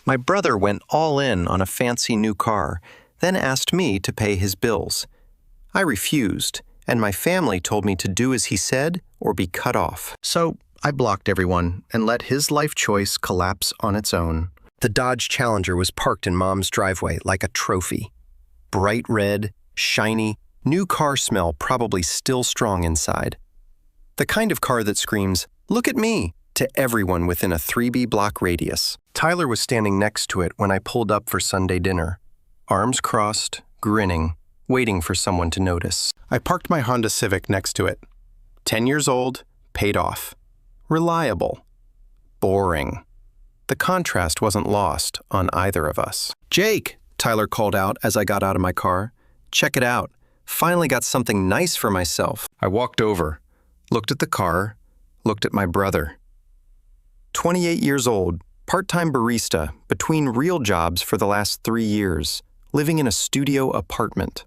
My brother went all in on a fancy new car, then asked me to pay his bills. I refused, and my family told me to do as he said or be cut off. So I blocked everyone and let his life choice collapse on its own. The Dodge Challenger was parked in Mom's driveway like a trophy. Bright red, shiny, new car smell probably still strong inside. The kind of car that screams, "Look at me," to everyone within a 3B block radius. Tyler was standing next to it when I pulled up for Sunday dinner, arms crossed, grinning, waiting for someone to notice. I parked my Honda Civic next to it. 10 years old, paid off. Reliable. Boring. The contrast wasn't lost on either of us. "Jake," Tyler called out as I got out of my car. "Check it out. Finally got something nice for myself." I walked over, looked at the car, looked at my brother. 28 years old, part-time barista, between real jobs for the last 3 years, living in a studio apartment.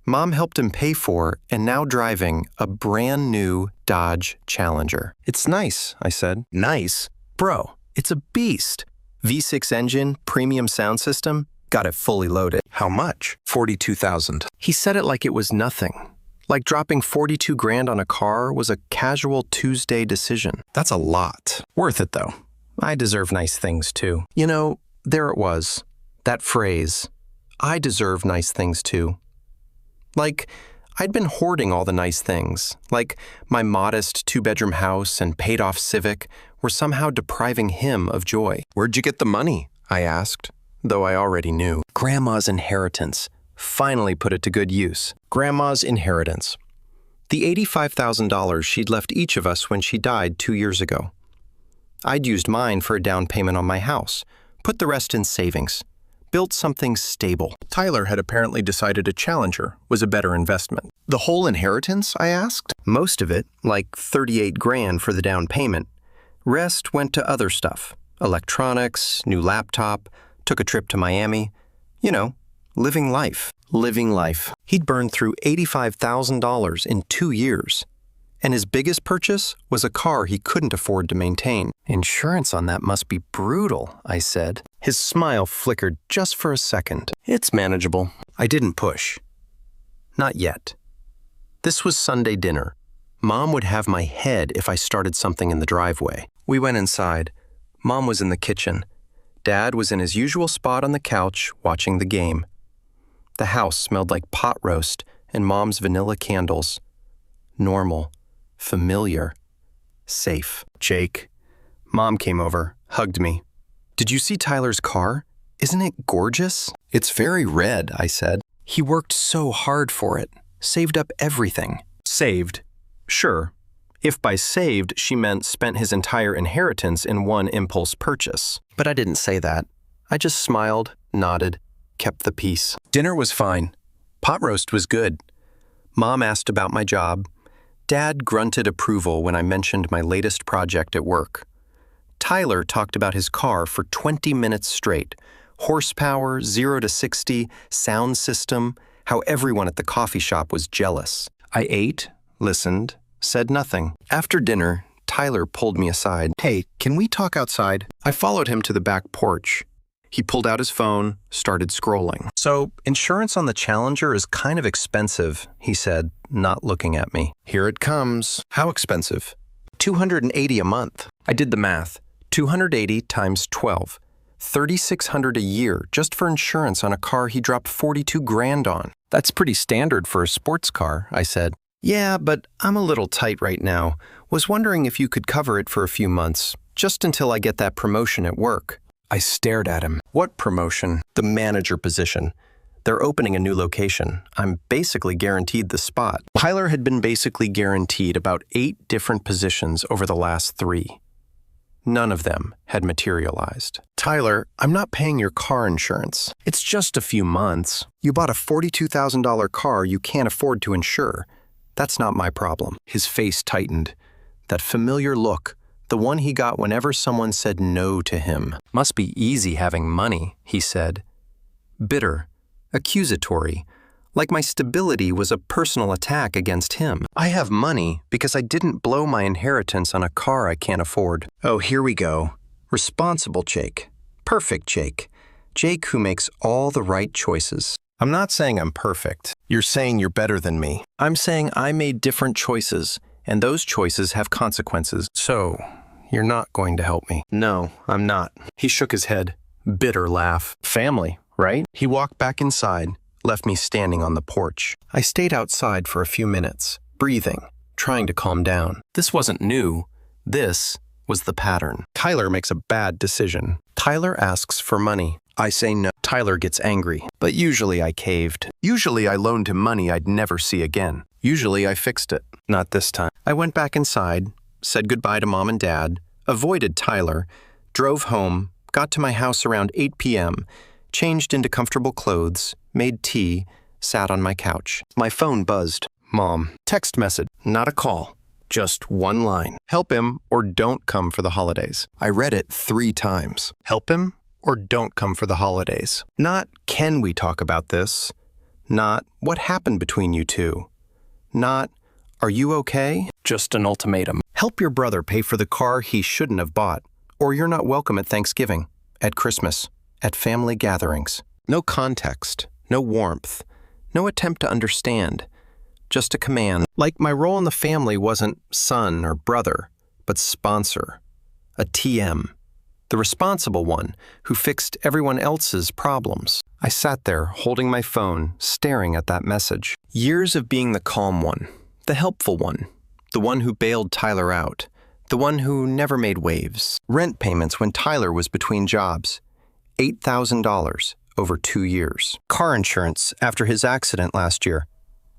Mom helped him pay for and now driving a brand new Dodge Challenger. "It's nice," I said. "Nice? Bro, it's a beast. V6 engine, premium sound system, got it fully loaded." "How much?" $42,000. He said it like it was nothing. Like dropping 42 grand on a car was a casual Tuesday decision. That's a lot. Worth it though. I deserve nice things too. You know, there it was. That phrase, I deserve nice things too. Like, I'd been hoarding all the nice things, like my modest 2-bedroom house and paid-off Civic were somehow depriving him of joy. "Where'd you get the money?" I asked, though I already knew. Grandma's inheritance. Finally put it to good use. Grandma's inheritance. The $85,000 she'd left each of us when she died 2 years ago. I'd used mine for a down payment on my house, put the rest in savings, built something stable. Tyler had apparently decided a Challenger was a better investment. "The whole inheritance?" I asked. "Most of it, like 38 grand for the down payment. Rest went to other stuff. Electronics, new laptop, took a trip to Miami. You know, living life. Living life." He'd burned through $85,000 in 2 years. And his biggest purchase was a car he couldn't afford to maintain. "Insurance on that must be brutal," I said. His smile flickered just for a second. "It's manageable." I didn't push. Not yet. This was Sunday dinner. Mom would have my head if I started something in the driveway. We went inside. Mom was in the kitchen. Dad was in his usual spot on the couch watching the game. The house smelled like pot roast and Mom's vanilla candles. Normal. Familiar. Safe. "Jake." Mom came over, hugged me. "Did you see Tyler's car? Isn't it gorgeous?" "It's very red," I said. "He worked so hard for it. Saved up everything." Saved. Sure. If by saved she meant spent his entire inheritance in one impulse purchase. But I didn't say that. I just smiled, nodded, kept the peace. Dinner was fine. Pot roast was good. Mom asked about my job. Dad grunted approval when I mentioned my latest project at work. Tyler talked about his car for 20 minutes straight. Horsepower, 0 to 60, sound system, how everyone at the coffee shop was jealous. I ate, listened, said nothing. After dinner, Tyler pulled me aside. "Hey, can we talk outside?" I followed him to the back porch. He pulled out his phone, started scrolling. "So, insurance on the Challenger is kind of expensive," he said, not looking at me. "Here it comes." "How expensive?" $280 a month. I did the math. 280 times 12. $3,600 a year just for insurance on a car he dropped 42 grand on. "That's pretty standard for a sports car," I said. "Yeah, but I'm a little tight right now. Was wondering if you could cover it for a few months, just until I get that promotion at work." I stared at him. "What promotion?" "The manager position. They're opening a new location. I'm basically guaranteed the spot." Tyler had been basically guaranteed about 8 different positions over the last 3. None of them had materialized. "Tyler, I'm not paying your car insurance. It's just a few months. You bought a $42,000 car you can't afford to insure. That's not my problem." His face tightened. That familiar look, the one he got whenever someone said no to him. "Must be easy having money," he said. Bitter, accusatory, like my stability was a personal attack against him. "I have money because I didn't blow my inheritance on a car I can't afford." "Oh, here we go. Responsible Jake. Perfect Jake. Jake who makes all the right choices. I'm not saying I'm perfect. You're saying you're better than me. I'm saying I made different choices, and those choices have consequences. So, you're not going to help me. No, I'm not. He shook his head. Bitter laugh. Family, right? He walked back inside, left me standing on the porch. I stayed outside for a few minutes, breathing, trying to calm down. This wasn't new. This was the pattern. Tyler makes a bad decision. Tyler asks for money. I say no. Tyler gets angry, but usually I caved. Usually I loaned him money I'd never see again. Usually I fixed it. Not this time. I went back inside, said goodbye to Mom and Dad, avoided Tyler, drove home, got to my house around 8 p.m., changed into comfortable clothes, made tea, sat on my couch. My phone buzzed. Mom. Text message. Not a call. Just one line. Help him or don't come for the holidays. I read it 3 times. Help him or don't come for the holidays. Not, can we talk about this? Not, what happened between you two? Not, are you okay? Just an ultimatum. Help your brother pay for the car he shouldn't have bought, or you're not welcome at Thanksgiving, at Christmas, at family gatherings. No context, no warmth, no attempt to understand. Just a command. Like my role in the family wasn't son or brother, but sponsor. A TM. The responsible one who fixed everyone else's problems. I sat there holding my phone, staring at that message. Years of being the calm one, the helpful one, the one who bailed Tyler out, the one who never made waves. Rent payments when Tyler was between jobs. $8,000 over 2 years. Car insurance after his accident last year.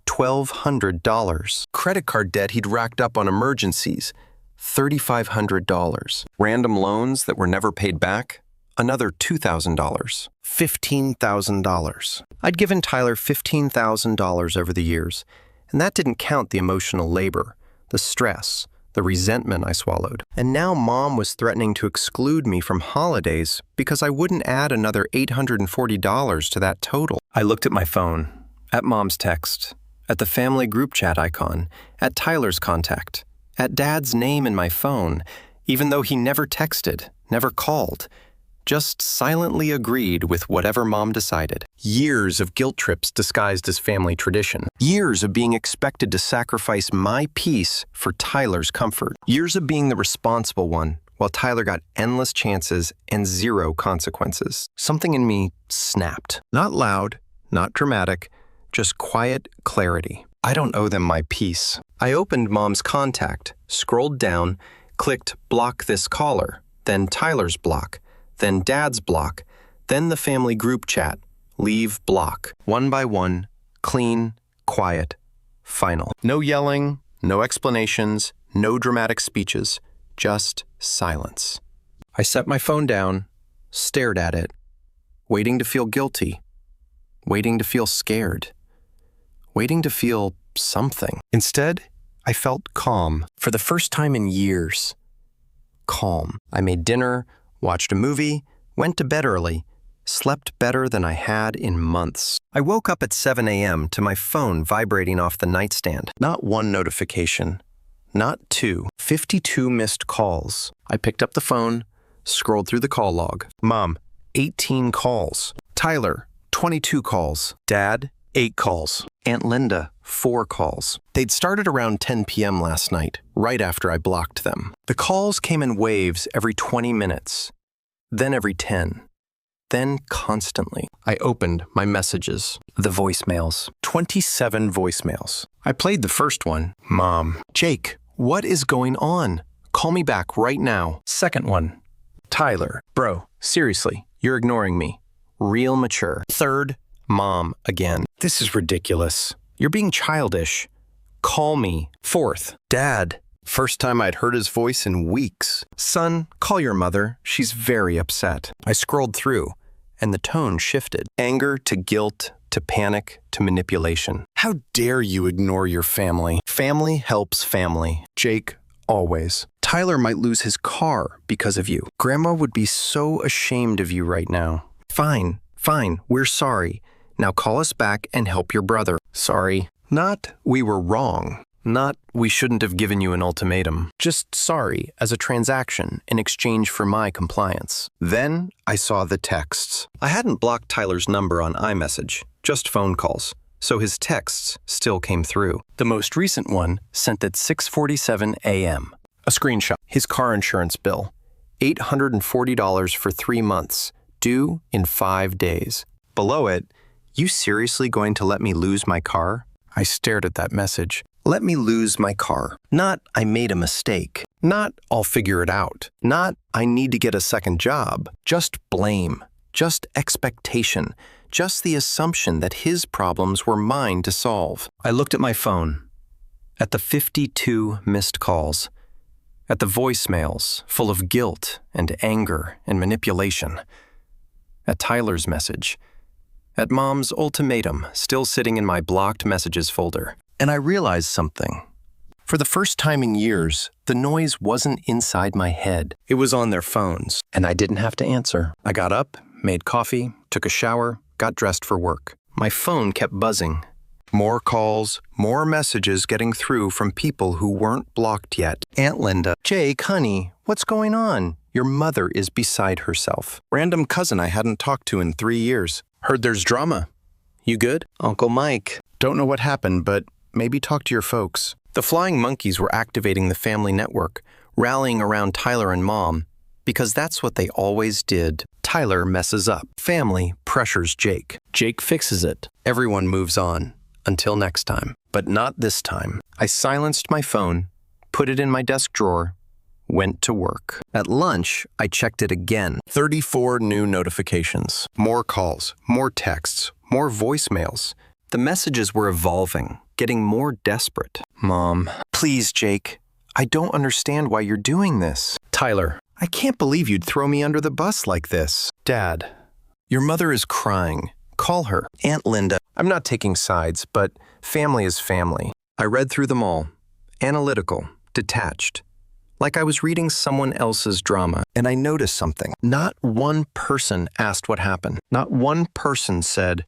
$1,200. Credit card debt he'd racked up on emergencies. $3,500. Random loans that were never paid back. Another $2,000. $15,000. I'd given Tyler $15,000 over the years, and that didn't count the emotional labor, the stress, the resentment I swallowed. And now Mom was threatening to exclude me from holidays because I wouldn't add another $840 to that total. I looked at my phone, at Mom's text, at the family group chat icon, at Tyler's contact, at Dad's name in my phone, even though he never texted, never called, just silently agreed with whatever Mom decided. Years of guilt trips disguised as family tradition. Years of being expected to sacrifice my peace for Tyler's comfort. Years of being the responsible one, while Tyler got endless chances and 0 consequences. Something in me snapped. Not loud, not dramatic, just quiet clarity. I don't owe them my peace. I opened Mom's contact, scrolled down, clicked block this caller, then Tyler's block, then Dad's block, then the family group chat, leave block. One by one, clean, quiet, final. No yelling, no explanations, no dramatic speeches, just silence. I set my phone down, stared at it, waiting to feel guilty, waiting to feel scared, waiting to feel something. Instead, I felt calm for the first time in years. Calm. I made dinner, watched a movie, went to bed early, slept better than I had in months. I woke up at 7 a.m. to my phone vibrating off the nightstand. Not 1 notification, not 2, 52 missed calls. I picked up the phone, scrolled through the call log. Mom, 18 calls. Tyler, 22 calls. Dad, 8 calls. Aunt Linda, 4 calls. They'd started around 10 p.m. last night, right after I blocked them. The calls came in waves every 20 minutes, then every 10, then constantly. I opened my messages. The voicemails. 27 voicemails. I played the first one. Mom. Jake, what is going on? Call me back right now. Second one. Tyler. Bro, seriously, you're ignoring me. Real mature. Third. Mom again. This is ridiculous. You're being childish. Call me. Fourth. Dad. First time I'd heard his voice in weeks. Son, call your mother. She's very upset. I scrolled through, and the tone shifted. Anger to guilt to panic to manipulation. How dare you ignore your family? Family helps family. Jake, always. Tyler might lose his car because of you. Grandma would be so ashamed of you right now. Fine, we're sorry. Now call us back and help your brother. Sorry. Not, we were wrong. Not, we shouldn't have given you an ultimatum. Just sorry as a transaction in exchange for my compliance. Then I saw the texts. I hadn't blocked Tyler's number on iMessage, just phone calls, so his texts still came through. The most recent one sent at 6:47 a.m. A screenshot. His car insurance bill. $840 for 3 months, due in 5 days. Below it, you seriously going to let me lose my car? I stared at that message. Let me lose my car. Not, I made a mistake. Not, I'll figure it out. Not, I need to get a second job. Just blame. Just expectation. Just the assumption that his problems were mine to solve. I looked at my phone. At the 52 missed calls. At the voicemails full of guilt and anger and manipulation. At Tyler's message. At Mom's ultimatum still sitting in my blocked messages folder. And I realized something. For the first time in years, the noise wasn't inside my head. It was on their phones, and I didn't have to answer. I got up, made coffee, took a shower, got dressed for work. My phone kept buzzing. More calls, more messages getting through from people who weren't blocked yet. Aunt Linda, Jake, honey, what's going on? Your mother is beside herself. Random cousin I hadn't talked to in 3 years. Heard there's drama. You good? Uncle Mike. Don't know what happened, but maybe talk to your folks. The flying monkeys were activating the family network, rallying around Tyler and Mom, because that's what they always did. Tyler messes up. Family pressures Jake. Jake fixes it. Everyone moves on. Until next time. But not this time. I silenced my phone, put it in my desk drawer, went to work. At lunch, I checked it again. 34 new notifications. More calls, more texts, more voicemails. The messages were evolving, getting more desperate. Mom, please, Jake. I don't understand why you're doing this. Tyler, I can't believe you'd throw me under the bus like this. Dad, your mother is crying. Call her. Aunt Linda. I'm not taking sides, but family is family. I read through them all. Analytical, detached. Like I was reading someone else's drama, and I noticed something. Not one person asked what happened. Not one person said,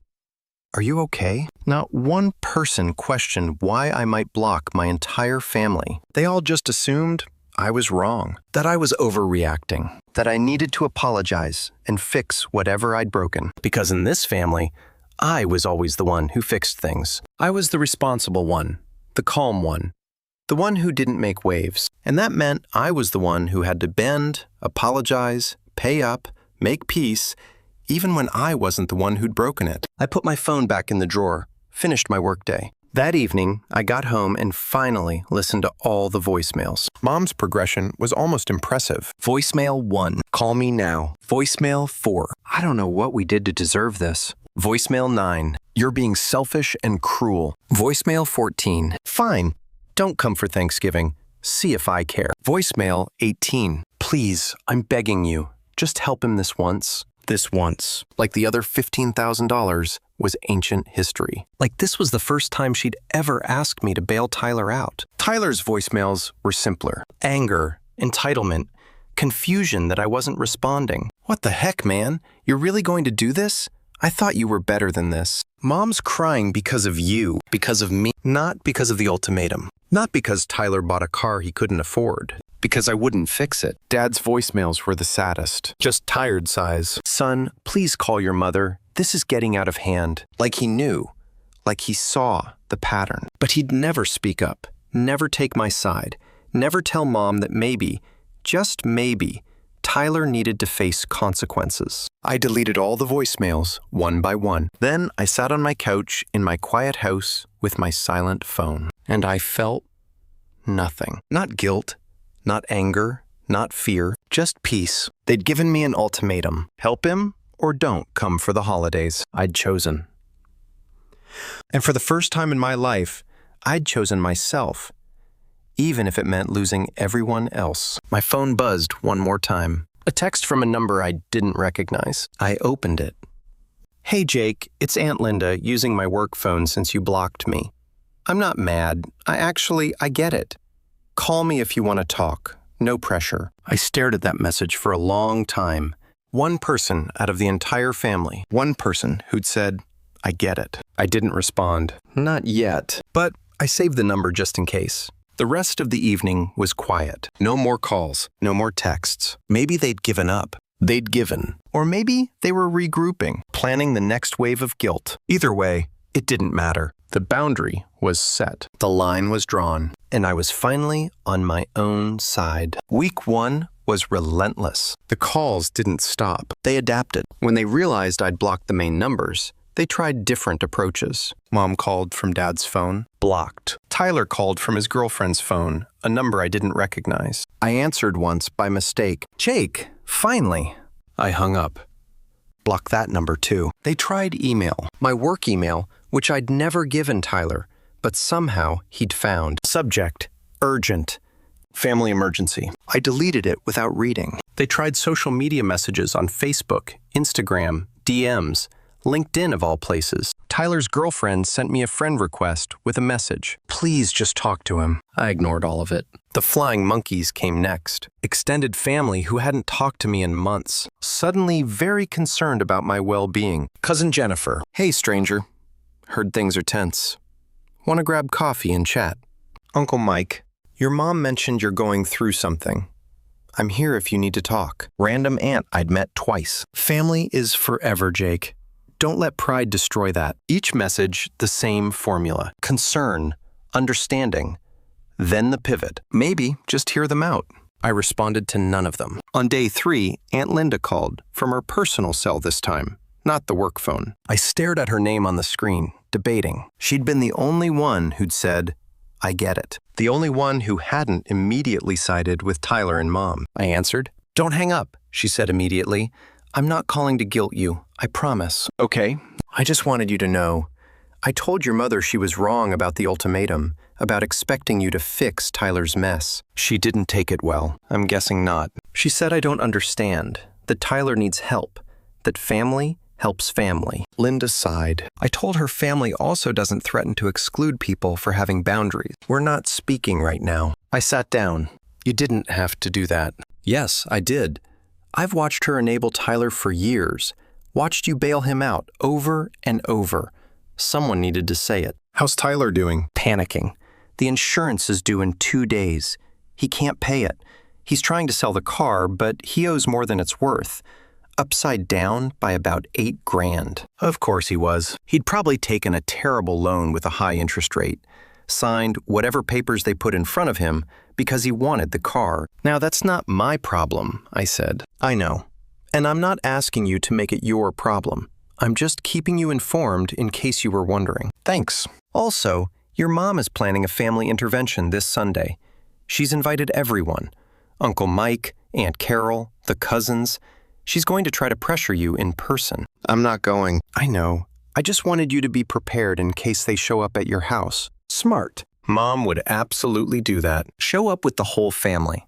"Are you okay?" Not one person questioned why I might block my entire family. They all just assumed I was wrong, that I was overreacting, that I needed to apologize and fix whatever I'd broken. Because in this family, I was always the one who fixed things. I was the responsible one, the calm one, the one who didn't make waves. And that meant I was the one who had to bend, apologize, pay up, make peace, even when I wasn't the one who'd broken it. I put my phone back in the drawer, finished my workday. That evening, I got home and finally listened to all the voicemails. Mom's progression was almost impressive. Voicemail 1, call me now. Voicemail 4, I don't know what we did to deserve this. Voicemail 9, you're being selfish and cruel. Voicemail 14, fine, don't come for Thanksgiving. See if I care. Voicemail 18, please, I'm begging you, just help him this once. This once, like the other $15,000, was ancient history. Like this was the first time she'd ever asked me to bail Tyler out. Tyler's voicemails were simpler. Anger, entitlement, confusion that I wasn't responding. What the heck, man? You're really going to do this? I thought you were better than this. Mom's crying because of you, because of me, not because of the ultimatum. Not because Tyler bought a car he couldn't afford. Because I wouldn't fix it. Dad's voicemails were the saddest. Just tired sighs. Son, please call your mother. This is getting out of hand. Like he knew. Like he saw the pattern. But he'd never speak up. Never take my side. Never tell Mom that maybe, just maybe, Tyler needed to face consequences. I deleted all the voicemails, one by one. Then I sat on my couch in my quiet house with my silent phone. And I felt nothing. Not guilt. Not anger, not fear, just peace. They'd given me an ultimatum. Help him or don't come for the holidays. I'd chosen. And for the first time in my life, I'd chosen myself, even if it meant losing everyone else. My phone buzzed one more time. A text from a number I didn't recognize. I opened it. Hey Jake, it's Aunt Linda using my work phone since you blocked me. I'm not mad. I get it. Call me if you want to talk. No pressure. I stared at that message for a long time. One person out of the entire family. One person who'd said, I get it. I didn't respond. Not yet. But I saved the number just in case. The rest of the evening was quiet. No more calls, no more texts. Maybe they'd given up. They'd given. Or maybe they were regrouping, planning the next wave of guilt. Either way, it didn't matter. The boundary was set. The line was drawn, and I was finally on my own side. Week 1 was relentless. The calls didn't stop. They adapted. When they realized I'd blocked the main numbers, they tried different approaches. Mom called from Dad's phone, blocked. Tyler called from his girlfriend's phone, a number I didn't recognize. I answered once by mistake. Jake, finally. I hung up. Block that number too. They tried email, my work email, which I'd never given Tyler, but somehow he'd found. Subject, urgent, family emergency. I deleted it without reading. They tried social media messages on Facebook, Instagram, DMs, LinkedIn of all places. Tyler's girlfriend sent me a friend request with a message. Please just talk to him. I ignored all of it. The flying monkeys came next. Extended family who hadn't talked to me in months. Suddenly very concerned about my well-being. Cousin Jennifer. Hey, stranger. Heard things are tense. Want to grab coffee and chat? Uncle Mike. Your mom mentioned you're going through something. I'm here if you need to talk. Random aunt I'd met twice. Family is forever, Jake. Don't let pride destroy that. Each message, the same formula. Concern, understanding, then the pivot. Maybe just hear them out. I responded to none of them. On day 3, Aunt Linda called, from her personal cell this time, not the work phone. I stared at her name on the screen, debating. She'd been the only one who'd said, I get it. The only one who hadn't immediately sided with Tyler and Mom. I answered. Don't hang up, she said immediately. I'm not calling to guilt you, I promise. Okay, I just wanted you to know. I told your mother she was wrong about the ultimatum, about expecting you to fix Tyler's mess. She didn't take it well. I'm guessing not. She said I don't understand, that Tyler needs help, that family helps family. Linda sighed. I told her family also doesn't threaten to exclude people for having boundaries. We're not speaking right now. I sat down. You didn't have to do that. Yes, I did. I've watched her enable Tyler for years, watched you bail him out over and over. Someone needed to say it. How's Tyler doing? Panicking. The insurance is due in 2 days. He can't pay it. He's trying to sell the car, but he owes more than it's worth. Upside down by about $8,000. Of course he was. He'd probably taken a terrible loan with a high interest rate, signed whatever papers they put in front of him because he wanted the car. Now that's not my problem, I said. I know. And I'm not asking you to make it your problem. I'm just keeping you informed in case you were wondering. Thanks. Also, your mom is planning a family intervention this Sunday. She's invited everyone. Uncle Mike, Aunt Carol, the cousins. She's going to try to pressure you in person. I'm not going. I know. I just wanted you to be prepared in case they show up at your house. Smart. Mom would absolutely do that. Show up with the whole family.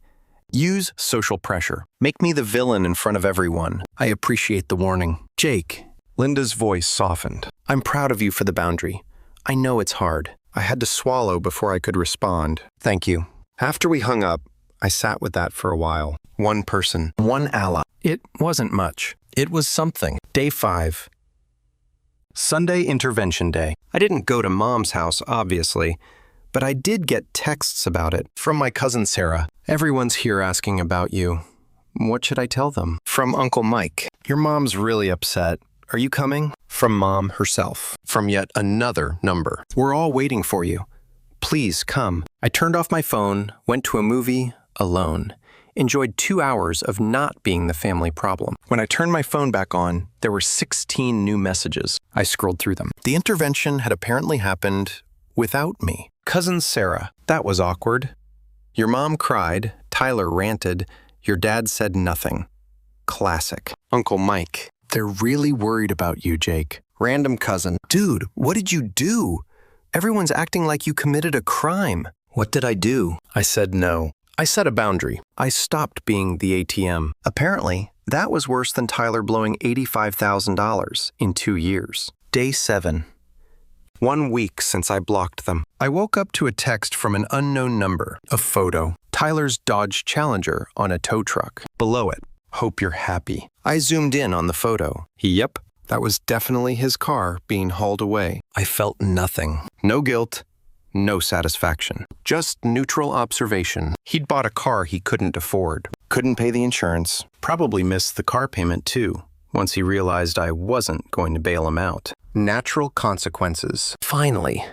Use social pressure. Make me the villain in front of everyone. I appreciate the warning. Jake. Linda's voice softened. I'm proud of you for the boundary. I know it's hard. I had to swallow before I could respond. Thank you. After we hung up, I sat with that for a while. One person, one ally. It wasn't much. It was something. Day 5. Sunday Intervention Day. I didn't go to Mom's house, obviously, but I did get texts about it from my cousin Sarah. Everyone's here asking about you. What should I tell them? From Uncle Mike. Your mom's really upset. Are you coming? From Mom herself. From yet another number. We're all waiting for you. Please come. I turned off my phone, went to a movie, alone. Enjoyed 2 hours of not being the family problem. When I turned my phone back on, there were 16 new messages. I scrolled through them. The intervention had apparently happened without me. Cousin Sarah. That was awkward. Your mom cried. Tyler ranted. Your dad said nothing. Classic. Uncle Mike. They're really worried about you, Jake. Random cousin. Dude, what did you do? Everyone's acting like you committed a crime. What did I do? I said no. I set a boundary. I stopped being the ATM. Apparently, that was worse than Tyler blowing $85,000 in 2 years. Day 7. 1 week since I blocked them. I woke up to a text from an unknown number, a photo. Tyler's Dodge Challenger on a tow truck. Below it, hope you're happy. I zoomed in on the photo. Yep, that was definitely his car being hauled away. I felt nothing. No guilt, No satisfaction. Just neutral observation. He'd bought a car he couldn't afford. Couldn't pay the insurance. Probably missed the car payment too, once he realized I wasn't going to bail him out. Natural consequences. Finally.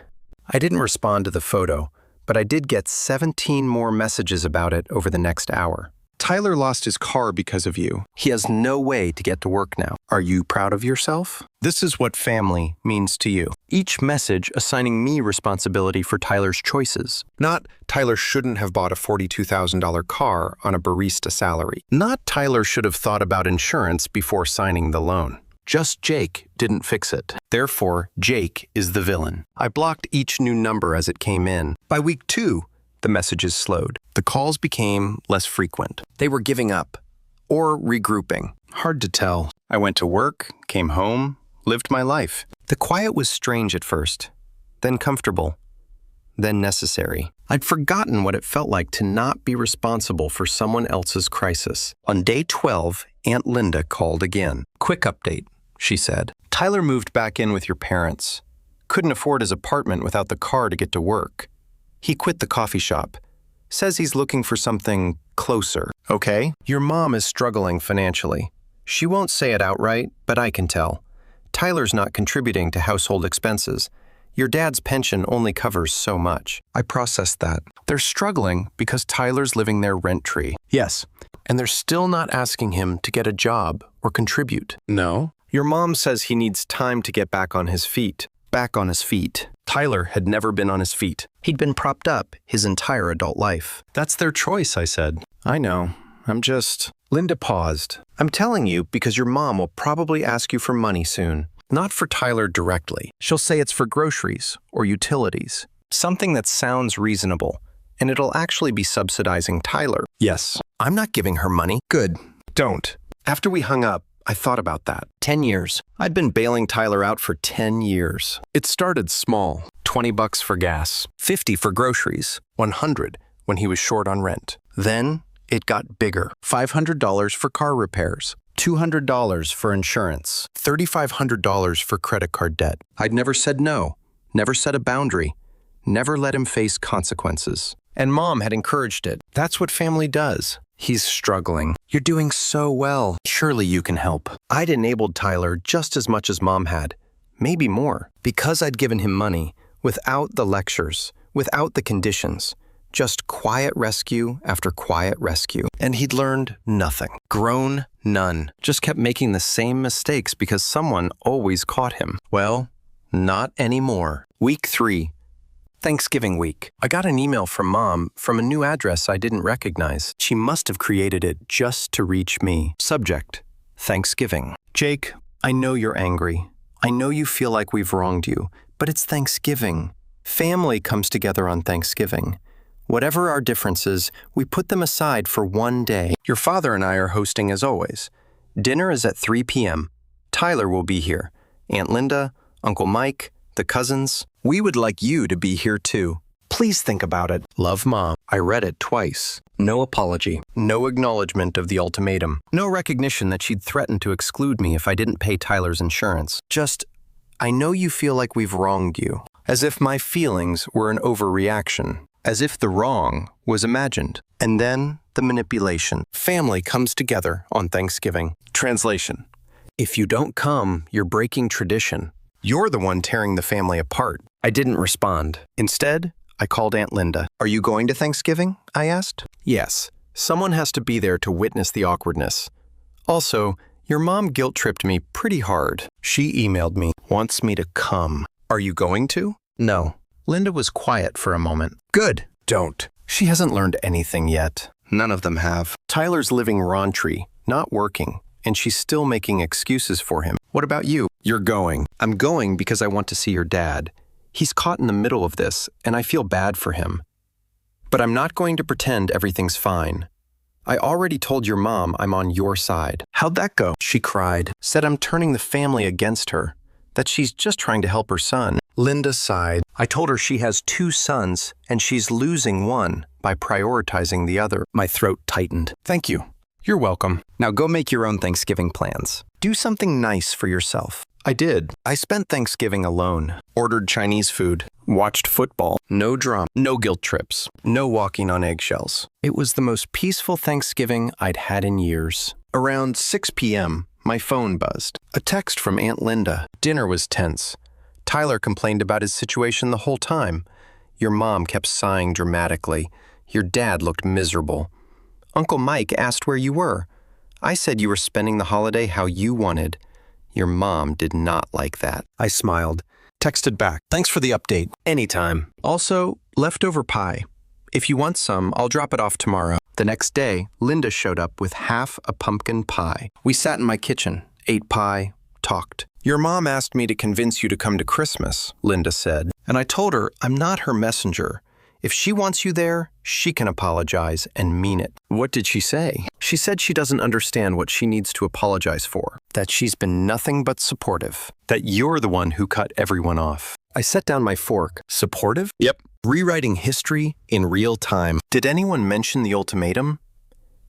I didn't respond to the photo, but I did get 17 more messages about it over the next hour. Tyler lost his car because of you. He has no way to get to work now. Are you proud of yourself? This is what family means to you. Each message assigning me responsibility for Tyler's choices. Not Tyler shouldn't have bought a $42,000 car on a barista salary. Not Tyler should have thought about insurance before signing the loan. Just Jake didn't fix it. Therefore, Jake is the villain. I blocked each new number as it came in. By week 2, the messages slowed. The calls became less frequent. They were giving up or regrouping. Hard to tell. I went to work, came home, lived my life. The quiet was strange at first, then comfortable, then necessary. I'd forgotten what it felt like to not be responsible for someone else's crisis. On day 12, Aunt Linda called again. Quick update, she said. Tyler moved back in with your parents. Couldn't afford his apartment without the car to get to work. He quit the coffee shop. Says he's looking for something closer. Okay, your mom is struggling financially. She won't say it outright, but I can tell. Tyler's not contributing to household expenses. Your dad's pension only covers so much. I processed that. They're struggling because Tyler's living there rent-free. Yes, and they're still not asking him to get a job or contribute. No. Your mom says he needs time to get back on his feet. Back on his feet. Tyler had never been on his feet. He'd been propped up his entire adult life. That's their choice, I said. I know. Linda paused. I'm telling you because your mom will probably ask you for money soon. Not for Tyler directly. She'll say it's for groceries or utilities. Something that sounds reasonable. And it'll actually be subsidizing Tyler. Yes. I'm not giving her money. Good. Don't. After we hung up, I thought about that. 10 years. I'd been bailing Tyler out for 10 years. It started small. $20 for gas, $50 for groceries, $100 when he was short on rent. Then it got bigger. $500 for car repairs, $200 for insurance, $3,500 for credit card debt. I'd never said no, never set a boundary, never let him face consequences. And Mom had encouraged it. That's what family does. He's struggling. You're doing so well. Surely you can help. I'd enabled Tyler just as much as Mom had, maybe more, because I'd given him money, without the lectures, without the conditions, just quiet rescue after quiet rescue. And he'd learned nothing. Grown none. Just kept making the same mistakes because someone always caught him. Well, not anymore. Week 3. Thanksgiving week. I got an email from Mom from a new address I didn't recognize. She must have created it just to reach me. Subject: Thanksgiving. Jake, I know you're angry. I know you feel like we've wronged you, but it's Thanksgiving. Family comes together on Thanksgiving. Whatever our differences, we put them aside for one day. Your father and I are hosting as always. Dinner is at 3 p.m. Tyler will be here. Aunt Linda, Uncle Mike, the cousins. We would like you to be here too. Please think about it. Love, Mom. I read it twice. No apology. No acknowledgement of the ultimatum. No recognition that she'd threatened to exclude me if I didn't pay Tyler's insurance. Just, I know you feel like we've wronged you. As if my feelings were an overreaction. As if the wrong was imagined. And then the manipulation. Family comes together on Thanksgiving. Translation: if you don't come, you're breaking tradition. You're the one tearing the family apart. I didn't respond. Instead, I called Aunt Linda. Are you going to Thanksgiving? I asked. Yes. Someone has to be there to witness the awkwardness. Also, your mom guilt-tripped me pretty hard. She emailed me, wants me to come. Are you going to? No. Linda was quiet for a moment. Good. Don't. She hasn't learned anything yet. None of them have. Tyler's living raunchy, not working, and she's still making excuses for him. What about you? You're going. I'm going because I want to see your dad. He's caught in the middle of this, and I feel bad for him. But I'm not going to pretend everything's fine. I already told your mom I'm on your side. How'd that go? She cried, said I'm turning the family against her, that she's just trying to help her son. Linda sighed. I told her she has 2 sons, and she's losing one by prioritizing the other. My throat tightened. Thank you. You're welcome. Now go make your own Thanksgiving plans. Do something nice for yourself. I did. I spent Thanksgiving alone, ordered Chinese food, watched football, no drama, no guilt trips, no walking on eggshells. It was the most peaceful Thanksgiving I'd had in years. Around 6 p.m., my phone buzzed. A text from Aunt Linda. Dinner was tense. Tyler complained about his situation the whole time. Your mom kept sighing dramatically. Your dad looked miserable. Uncle Mike asked where you were. I said you were spending the holiday how you wanted. Your mom did not like that. I smiled. Texted back. Thanks for the update. Anytime. Also, leftover pie. If you want some, I'll drop it off tomorrow. The next day, Linda showed up with half a pumpkin pie. We sat in my kitchen, ate pie, talked. Your mom asked me to convince you to come to Christmas, Linda said. And I told her I'm not her messenger. If she wants you there, she can apologize and mean it. What did she say? She said she doesn't understand what she needs to apologize for. That she's been nothing but supportive. That you're the one who cut everyone off. I set down my fork. Supportive? Yep. Rewriting history in real time. Did anyone mention the ultimatum?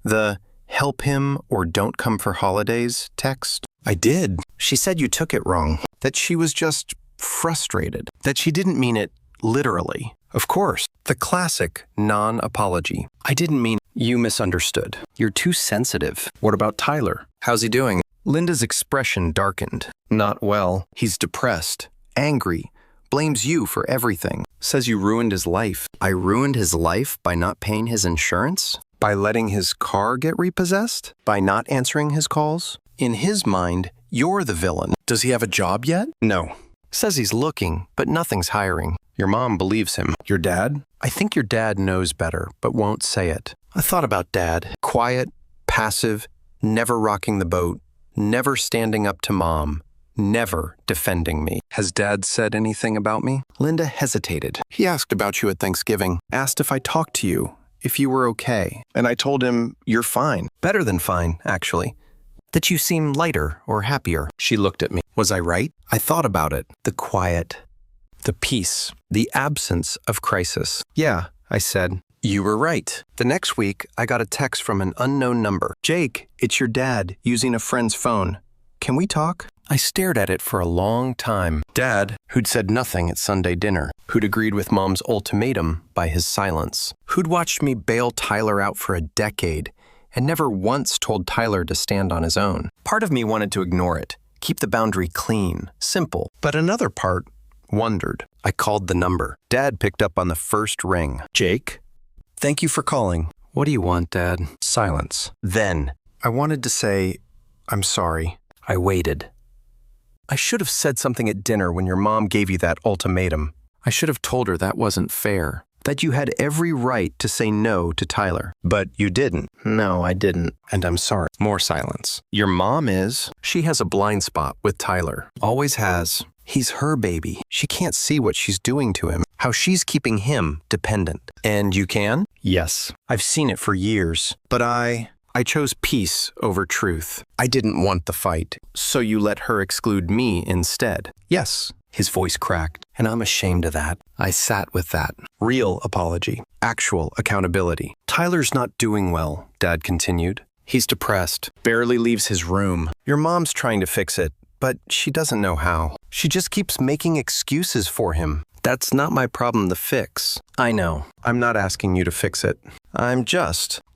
The help him or don't come for holidays text? I did. She said you took it wrong. That she was just frustrated. That she didn't mean it literally. Of course. The classic non-apology. I didn't mean you misunderstood. You're too sensitive. What about Tyler? How's he doing? Linda's expression darkened. Not well. He's depressed, angry, blames you for everything. Says you ruined his life. I ruined his life by not paying his insurance? By letting his car get repossessed? By not answering his calls? In his mind, you're the villain. Does he have a job yet? No. Says he's looking, but nothing's hiring. Your mom believes him. Your dad? I think your dad knows better, but won't say it. I thought about Dad. Quiet, passive, never rocking the boat, never standing up to Mom, never defending me. Has Dad said anything about me? Linda hesitated. He asked about you at Thanksgiving, asked if I talked to you, if you were okay. And I told him, you're fine. Better than fine, actually. That you seem lighter or happier. She looked at me. Was I right? I thought about it. The quiet, the peace, the absence of crisis. Yeah, I said. You were right. The next week, I got a text from an unknown number. Jake, it's your dad using a friend's phone. Can we talk? I stared at it for a long time. Dad, who'd said nothing at Sunday dinner, who'd agreed with Mom's ultimatum by his silence, who'd watched me bail Tyler out for a decade and never once told Tyler to stand on his own. Part of me wanted to ignore it, keep the boundary clean, simple, but another part wondered. I called the number. Dad picked up on the first ring. Jake? Thank you for calling. What do you want, Dad? Silence. Then, I wanted to say, I'm sorry. I waited. I should have said something at dinner when your mom gave you that ultimatum. I should have told her that wasn't fair. That you had every right to say no to Tyler. But you didn't. No, I didn't. And I'm sorry. More silence. Your mom is. She has a blind spot with Tyler. Always has. He's her baby. She can't see what she's doing to him. How she's keeping him dependent. And you can? Yes. I've seen it for years. But I chose peace over truth. I didn't want the fight. So you let her exclude me instead. Yes. His voice cracked, and I'm ashamed of that. I sat with that. Real apology. Actual accountability. Tyler's not doing well, Dad continued. He's depressed. Barely leaves his room. Your mom's trying to fix it, but she doesn't know how. She just keeps making excuses for him. That's not my problem to fix. I know. I'm not asking you to fix it. I